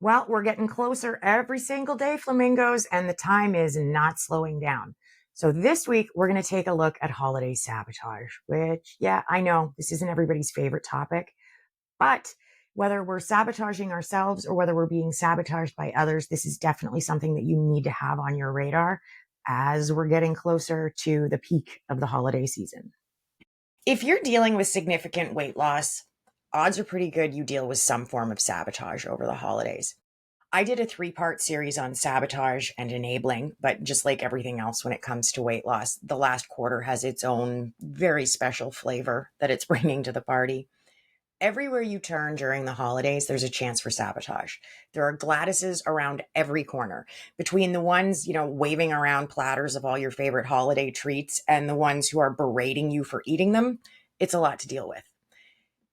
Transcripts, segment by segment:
Well, we're getting closer every single day, flamingos, and the time is not slowing down. So this week, we're going to take a look at holiday sabotage, which, yeah, I know this isn't everybody's favorite topic, but whether we're sabotaging ourselves or whether we're being sabotaged by others, this is definitely something that you need to have on your radar as we're getting closer to the peak of the holiday season. If you're dealing with significant weight loss, odds are pretty good you deal with some form of sabotage over the holidays. I did a 3-part series on sabotage and enabling, but just like everything else when it comes to weight loss, the last quarter has its own very special flavor that it's bringing to the party. Everywhere you turn during the holidays, there's a chance for sabotage. There are Gladyses around every corner, between the ones, waving around platters of all your favorite holiday treats and the ones who are berating you for eating them. It's a lot to deal with.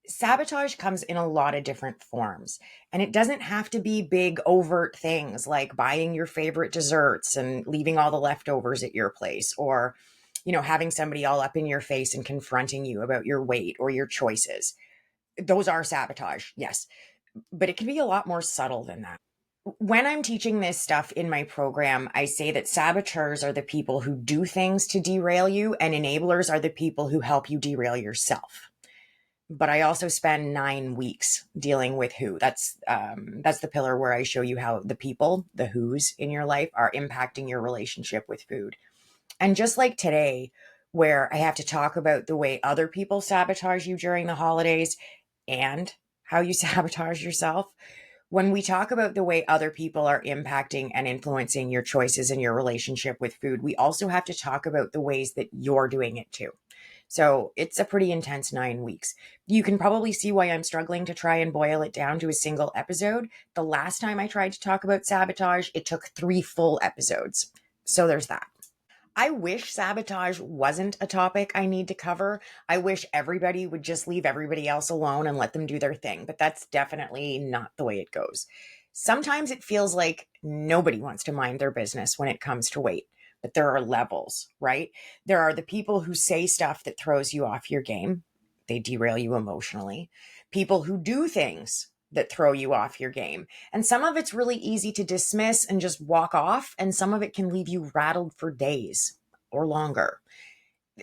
Sabotage comes in a lot of different forms, and it doesn't have to be big overt things like buying your favorite desserts and leaving all the leftovers at your place, or having somebody all up in your face and confronting you about your weight or your choices. Those are sabotage, yes, but it can be a lot more subtle than that. When I'm teaching this stuff in my program, I say that saboteurs are the people who do things to derail you, and enablers are the people who help you derail yourself. But I also spend 9 weeks dealing with who. That's the pillar where I show you how the people, the who's in your life, are impacting your relationship with food. And just like today, where I have to talk about the way other people sabotage you during the holidays and how you sabotage yourself, when we talk about the way other people are impacting and influencing your choices and your relationship with food, we also have to talk about the ways that you're doing it too. So it's a pretty intense 9 weeks. You can probably see why I'm struggling to try and boil it down to a single episode. The last time I tried to talk about sabotage, it took 3 full episodes. So there's that. I wish sabotage wasn't a topic I need to cover. I wish everybody would just leave everybody else alone and let them do their thing, but that's definitely not the way it goes. Sometimes it feels like nobody wants to mind their business when it comes to weight, but there are levels, right? There are the people who say stuff that throws you off your game. They derail you emotionally. People who do things that throw you off your game. And some of it's really easy to dismiss and just walk off, and some of it can leave you rattled for days or longer.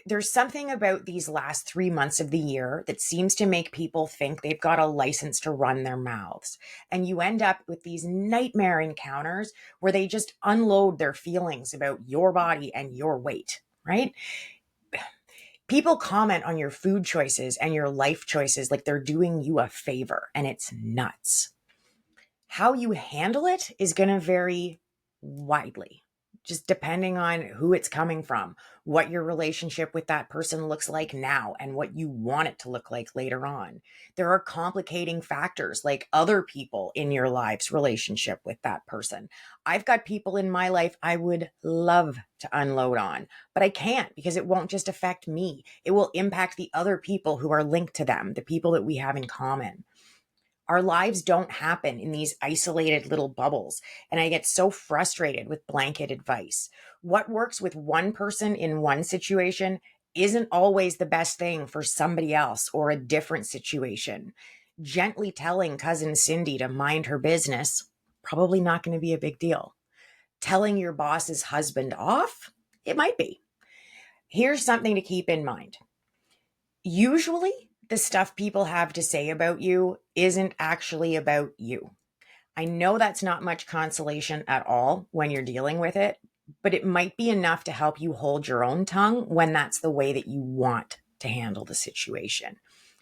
There's something about these last 3 months of the year that seems to make people think they've got a license to run their mouths. And you end up with these nightmare encounters where they just unload their feelings about your body and your weight, right? People comment on your food choices and your life choices like they're doing you a favor, and it's nuts. How you handle it is going to vary widely, just depending on who it's coming from, what your relationship with that person looks like now, and what you want it to look like later on. There are complicating factors like other people in your life's relationship with that person. I've got people in my life I would love to unload on, but I can't because it won't just affect me. It will impact the other people who are linked to them, the people that we have in common. Our lives don't happen in these isolated little bubbles. And I get so frustrated with blanket advice. What works with one person in one situation isn't always the best thing for somebody else or a different situation. Gently telling cousin Cindy to mind her business, probably not going to be a big deal. Telling your boss's husband off, it might be. Here's something to keep in mind. Usually, the stuff people have to say about you isn't actually about you. I know that's not much consolation at all when you're dealing with it, but it might be enough to help you hold your own tongue when that's the way that you want to handle the situation.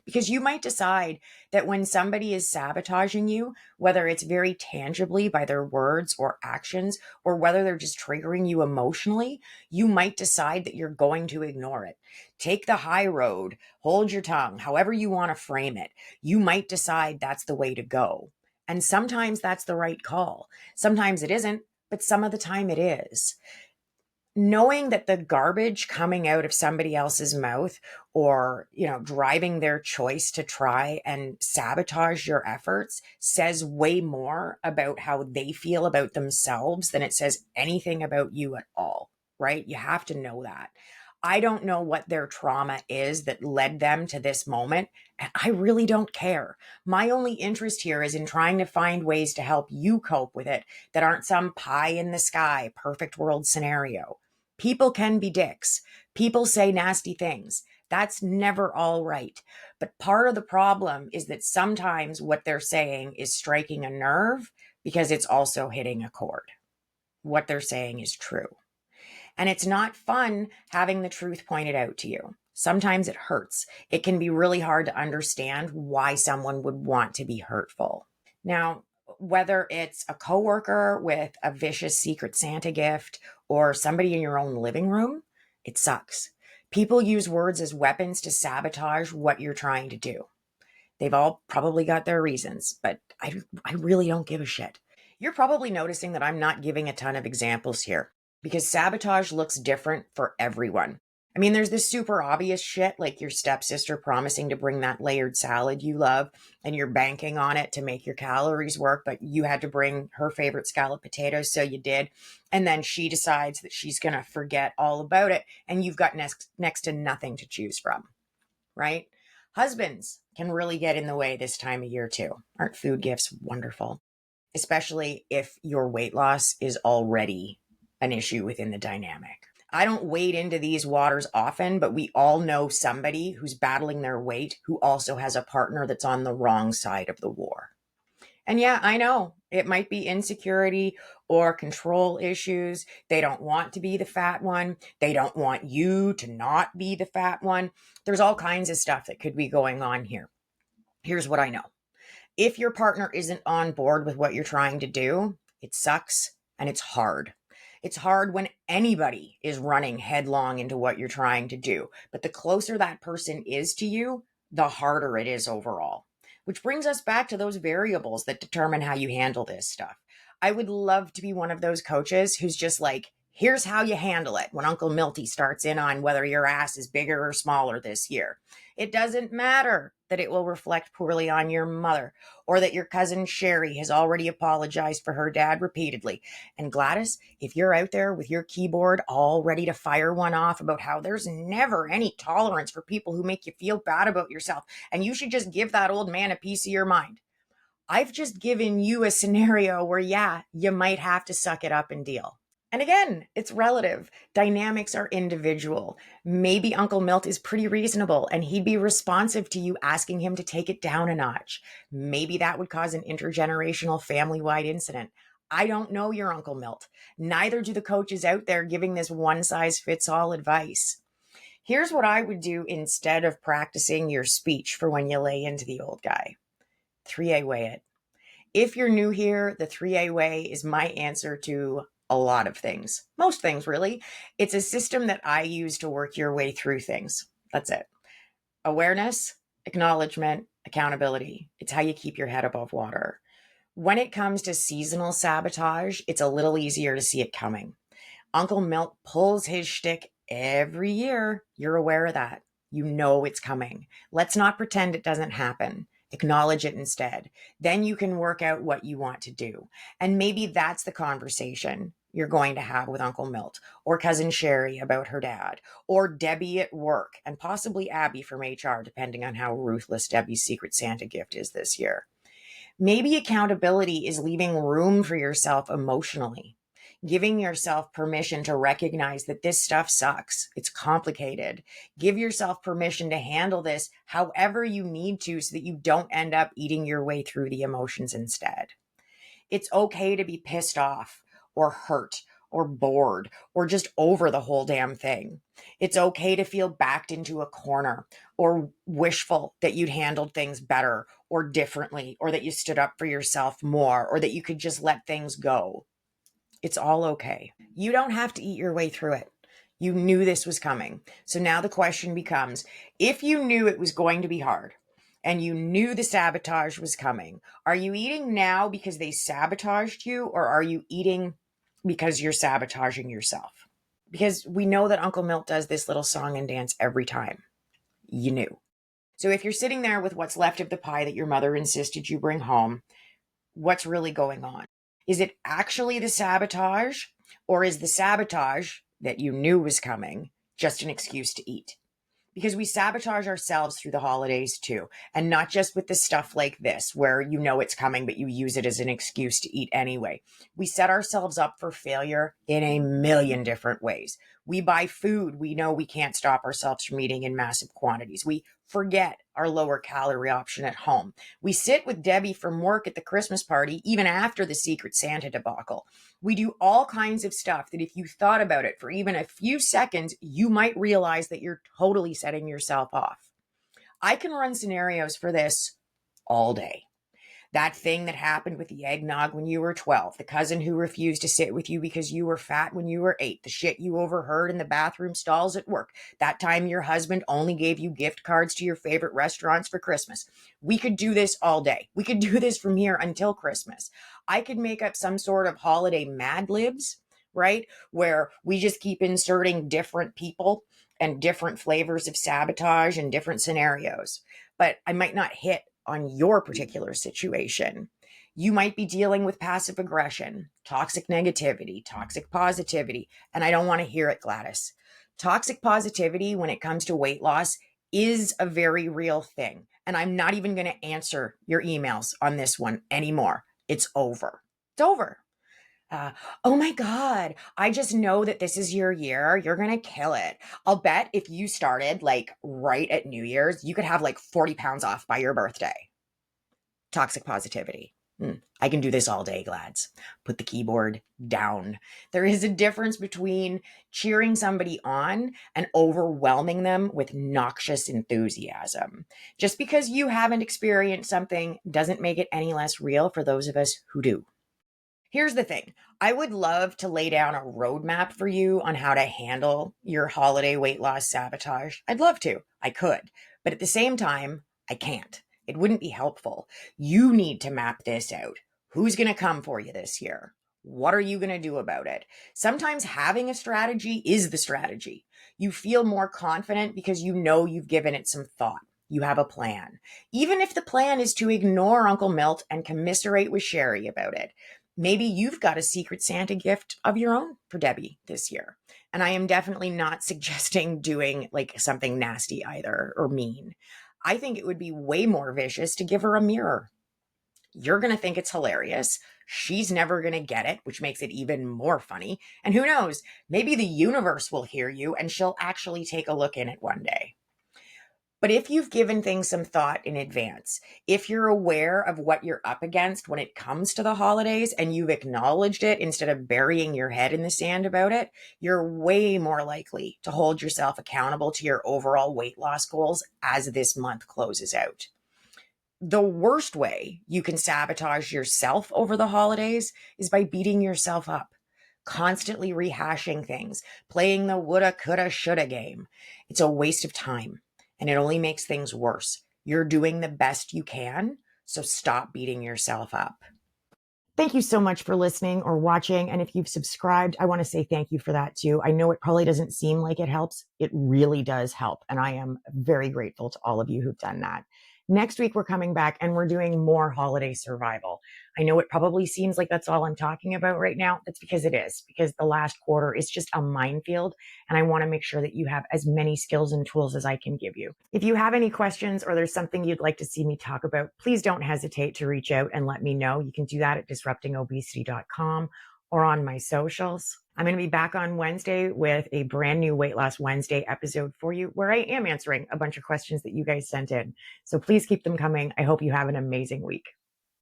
Because you might decide that when somebody is sabotaging you, whether it's very tangibly by their words or actions, or whether they're just triggering you emotionally, you might decide that you're going to ignore it. Take the high road, hold your tongue, however you want to frame it. You might decide that's the way to go. And sometimes that's the right call. Sometimes it isn't, but some of the time it is. Knowing that the garbage coming out of somebody else's mouth or, driving their choice to try and sabotage your efforts says way more about how they feel about themselves than it says anything about you at all, right? You have to know that. I don't know what their trauma is that led them to this moment, and I really don't care. My only interest here is in trying to find ways to help you cope with it that aren't some pie in the sky, perfect world scenario. People can be dicks. People say nasty things. That's never all right. But part of the problem is that sometimes what they're saying is striking a nerve because it's also hitting a chord. What they're saying is true. And it's not fun having the truth pointed out to you. Sometimes it hurts. It can be really hard to understand why someone would want to be hurtful. Now, whether it's a coworker with a vicious Secret Santa gift or somebody in your own living room, it sucks. People use words as weapons to sabotage what you're trying to do. They've all probably got their reasons, but I really don't give a shit. You're probably noticing that I'm not giving a ton of examples here because sabotage looks different for everyone. I mean, there's this super obvious shit like your stepsister promising to bring that layered salad you love and you're banking on it to make your calories work, but you had to bring her favorite scalloped potatoes, so you did. And then she decides that she's going to forget all about it and you've got next to nothing to choose from, right? Husbands can really get in the way this time of year too. Aren't food gifts wonderful? Especially if your weight loss is already an issue within the dynamic. I don't wade into these waters often, but we all know somebody who's battling their weight who also has a partner that's on the wrong side of the war. And yeah, I know it might be insecurity or control issues. They don't want to be the fat one. They don't want you to not be the fat one. There's all kinds of stuff that could be going on here. Here's what I know. If your partner isn't on board with what you're trying to do, it sucks and it's hard. It's hard when anybody is running headlong into what you're trying to do. But the closer that person is to you, the harder it is overall. Which brings us back to those variables that determine how you handle this stuff. I would love to be one of those coaches who's just like, here's how you handle it when Uncle Milty starts in on whether your ass is bigger or smaller this year. It doesn't matter that it will reflect poorly on your mother or that your cousin Sherry has already apologized for her dad repeatedly. And Gladys, if you're out there with your keyboard all ready to fire one off about how there's never any tolerance for people who make you feel bad about yourself and you should just give that old man a piece of your mind, I've just given you a scenario where, yeah, you might have to suck it up and deal. And again, it's relative. Dynamics are individual. Maybe Uncle Milt is pretty reasonable and he'd be responsive to you asking him to take it down a notch. Maybe that would cause an intergenerational family-wide incident. I don't know your Uncle Milt. Neither do the coaches out there giving this one-size-fits-all advice. Here's what I would do instead of practicing your speech for when you lay into the old guy. 3A way it. If you're new here, the 3A way is my answer to a lot of things. Most things, really. It's a system that I use to work your way through things. That's it. Awareness, acknowledgement, accountability. It's how you keep your head above water. When it comes to seasonal sabotage, it's a little easier to see it coming. Uncle Milt pulls his shtick every year. You're aware of that. You know it's coming. Let's not pretend it doesn't happen. Acknowledge it instead. Then you can work out what you want to do. And maybe that's the conversation you're going to have with Uncle Milt or cousin Sherry about her dad or Debbie at work and possibly Abby from HR, depending on how ruthless Debbie's Secret Santa gift is this year. Maybe accountability is leaving room for yourself emotionally, giving yourself permission to recognize that this stuff sucks. It's complicated. Give yourself permission to handle this however you need to so that you don't end up eating your way through the emotions instead. It's okay to be pissed off or hurt or bored or just over the whole damn thing. It's okay to feel backed into a corner or wishful that you'd handled things better or differently or that you stood up for yourself more or that you could just let things go. It's all okay. You don't have to eat your way through it. You knew this was coming. So now the question becomes, if you knew it was going to be hard and you knew the sabotage was coming, are you eating now because they sabotaged you or are you eating because you're sabotaging yourself? Because we know that Uncle Milt does this little song and dance every time. You knew. So if you're sitting there with what's left of the pie that your mother insisted you bring home, what's really going on? Is it actually the sabotage or is the sabotage that you knew was coming just an excuse to eat. Because we sabotage ourselves through the holidays too. And not just with the stuff like this, where you know it's coming, but you use it as an excuse to eat anyway. We set ourselves up for failure in a million different ways. We buy food we know we can't stop ourselves from eating in massive quantities. We forget our lower calorie option at home. We sit with Debbie from work at the Christmas party, even after the Secret Santa debacle. We do all kinds of stuff that if you thought about it for even a few seconds, you might realize that you're totally setting yourself off. I can run scenarios for this all day. That thing that happened with the eggnog when you were 12, the cousin who refused to sit with you because you were fat when you were 8, the shit you overheard in the bathroom stalls at work, that time your husband only gave you gift cards to your favorite restaurants for Christmas. We could do this all day. We could do this from here until Christmas. I could make up some sort of holiday Mad Libs, right? Where we just keep inserting different people and different flavors of sabotage and different scenarios. But I might not hit on your particular situation. You might be dealing with passive aggression, toxic negativity, toxic positivity, and I don't want to hear it, Gladys. Toxic positivity when it comes to weight loss is a very real thing. And I'm not even going to answer your emails on this one anymore. It's over. It's over. Oh my God, I just know that this is your year. You're going to kill it. I'll bet if you started like right at New Year's, you could have like 40 pounds off by your birthday. Toxic positivity. I can do this all day, Glads. Put the keyboard down. There is a difference between cheering somebody on and overwhelming them with noxious enthusiasm. Just because you haven't experienced something doesn't make it any less real for those of us who do. Here's the thing. I would love to lay down a roadmap for you on how to handle your holiday weight loss sabotage. I'd love to. I could. But at the same time, I can't. It wouldn't be helpful. You need to map this out. Who's going to come for you this year? What are you going to do about it? Sometimes having a strategy is the strategy. You feel more confident because you know you've given it some thought. You have a plan. Even if the plan is to ignore Uncle Milt and commiserate with Sherry about it. Maybe you've got a Secret Santa gift of your own for Debbie this year. And I am definitely not suggesting doing like something nasty either or mean. I think it would be way more vicious to give her a mirror. You're going to think it's hilarious. She's never going to get it, which makes it even more funny. And who knows, maybe the universe will hear you and she'll actually take a look in it one day. But if you've given things some thought in advance, if you're aware of what you're up against when it comes to the holidays and you've acknowledged it instead of burying your head in the sand about it, you're way more likely to hold yourself accountable to your overall weight loss goals as this month closes out. The worst way you can sabotage yourself over the holidays is by beating yourself up, constantly rehashing things, playing the woulda, coulda, shoulda game. It's a waste of time. And it only makes things worse. You're doing the best you can, so stop beating yourself up. Thank you so much for listening or watching. And if you've subscribed, I want to say thank you for that too. I know it probably doesn't seem like it helps. It really does help. And I am very grateful to all of you who've done that. Next week, we're coming back and we're doing more holiday survival. I know it probably seems like that's all I'm talking about right now. That's because it is, because the last quarter is just a minefield. And I want to make sure that you have as many skills and tools as I can give you. If you have any questions or there's something you'd like to see me talk about, please don't hesitate to reach out and let me know. You can do that at disruptingobesity.com or on my socials. I'm going to be back on Wednesday with a brand new Weight Loss Wednesday episode for you where I am answering a bunch of questions that you guys sent in. So please keep them coming. I hope you have an amazing week.